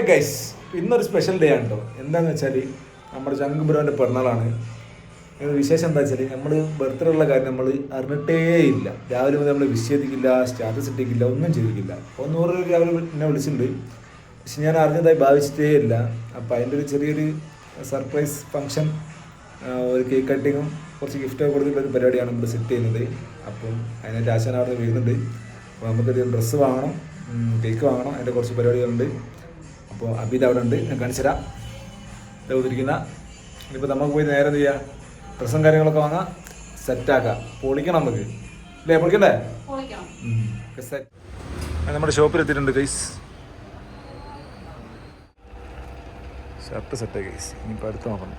Guys, ഇന്നൊരു special day ആണ് കേട്ടോ. എന്താണെന്ന് വെച്ചാൽ നമ്മുടെ ചങ്കുബ്രോൻ്റെ പിറന്നാളാണ്. വിശേഷം എന്താ വെച്ചാൽ നമ്മൾ ബർത്ത്ഡേ ഉള്ള കാര്യം നമ്മൾ അറിഞ്ഞിട്ടേ ഇല്ല. രാവിലെ മുതൽ നമ്മൾ വിഷേദിക്കില്ല, സ്റ്റാറ്റസ് ഇട്ടിക്കില്ല, ഒന്നും ചെയ്തിട്ടില്ല. 100 രാവിലെ എന്നെ വിളിച്ചിട്ടുണ്ട്, പക്ഷെ ഞാൻ അറിഞ്ഞതായി ഭാവിച്ചിട്ടേ ഇല്ല. അപ്പോൾ അതിൻ്റെ ഒരു ചെറിയൊരു സർപ്രൈസ് ഫങ്ഷൻ, ഒരു കേക്ക് കട്ടിങ്ങും കുറച്ച് ഗിഫ്റ്റൊക്കെ കൊടുത്തിട്ടുള്ളൊരു പരിപാടിയാണ് നമ്മൾ സെറ്റ് ചെയ്യുന്നത്. അപ്പം അതിനായിട്ട് ആശാൻ അവിടെ വരുന്നുണ്ട്. അപ്പോൾ നമുക്കൊരു ഡ്രസ്സ് വാങ്ങണം, കേക്ക് വാങ്ങണം, അതിൻ്റെ കുറച്ച് പരിപാടികളുണ്ട്. അപ്പോൾ അബീദ് അവിടെ ഉണ്ട്, ഞാൻ കാണിച്ചു തരാം. ഇരിക്കുന്ന ഇനിയിപ്പോൾ നമുക്ക് പോയി നേരെ എന്ത് ചെയ്യുക, ഡ്രസ്സും കാര്യങ്ങളൊക്കെ വാങ്ങാം, സെറ്റാക്കാം, പൊളിക്കണം നമുക്ക് അല്ലേ? പൊളിക്കണ്ടേ? നമ്മുടെ ഷോപ്പിലെത്തിയിട്ടുണ്ട് ഗൈസ്. ഷർട്ട് സെറ്റായി ഗൈസ്. ഇനിയിപ്പോൾ അടുത്ത് നോക്കണം.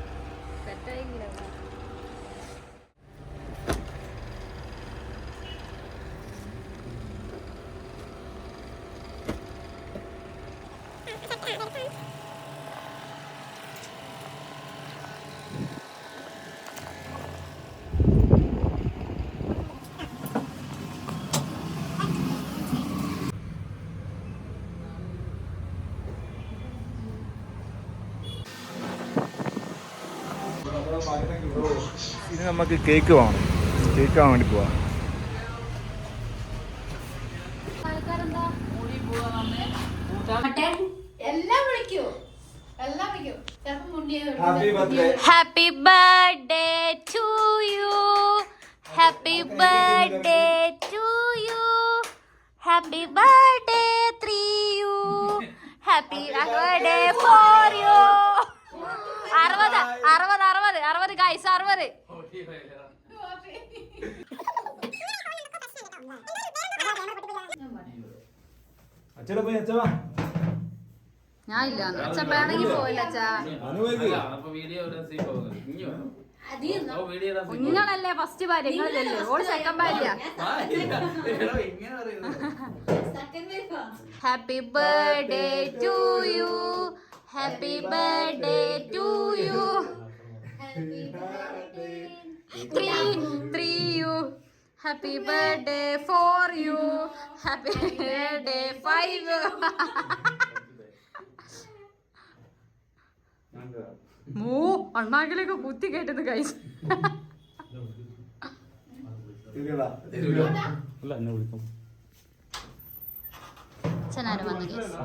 ഇനി നമുക്ക് കേക്ക് വാങ്ങണം, കേക്ക് വാങ്ങാൻ വേണ്ടി പോവാം. Happy birthday to you, happy birthday to you, happy birthday 3 you, happy birthday 4 you. 60 guys, 60. ഞാൻ ഇല്ല അച്ഛപ്പാണെങ്കിൽ പോയില്ല അച്ഛാ. നിങ്ങളല്ലേ ഫസ്റ്റ് ഭാര്യ, നിങ്ങളല്ലേ ഓൾ സെക്കൻഡ് ഭാര്യ. Happy birthday to you, happy birthday to you, 3 you, happy birthday 4 you, happy birthday 5 you. അണ്ണാക്കിലേക്ക് കുത്തി കേട്ടത് കൈസ്. ചെന്നാരും വന്നു ഗൈസ്.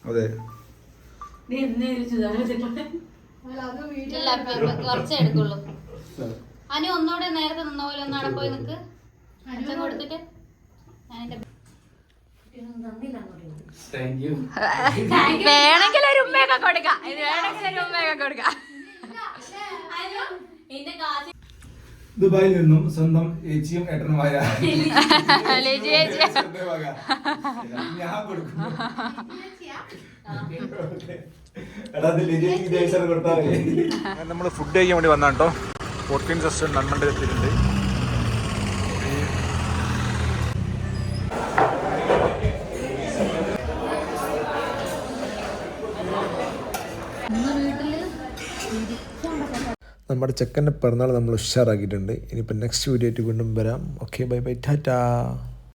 അതെ, കുറച്ചേ എടുക്കുള്ളൂ. അനി ഒന്നുകൂടെ നേരത്തെ നിന്ന പോലെ ഒന്ന് അവിടെ പോയി നിക്ക്, അച്ഛൻ കൊടുത്തിട്ട്. വേണമെങ്കിൽ ഒരു ഉമ്മയൊക്കെ കൊടുക്കാം, വേണമെങ്കിൽ ഒരു ഉമ്മയൊക്കെ കൊടുക്കാം. ദുബായിൽ നിന്നും സ്വന്തം ഏച്ചിയും ഏട്ടനുമായ ഞാൻ കൊടുക്കും. നമ്മൾ ഫുഡ് കഴിക്കാൻ വേണ്ടി വന്നാ കേട്ടോ. 14 റെസ്റ്റോറൻറ്റ് നന്മണ്ട എത്തിയിട്ടുണ്ട്. നമ്മുടെ ചെക്കൻ്റെ പിറന്നാൾ നമ്മൾ ഉഷാറാക്കിയിട്ടുണ്ട്. ഇനിയിപ്പോൾ നെക്സ്റ്റ് വീഡിയോ ആയിട്ട് വീണ്ടും വരാം. Okay, bye bye, Tata.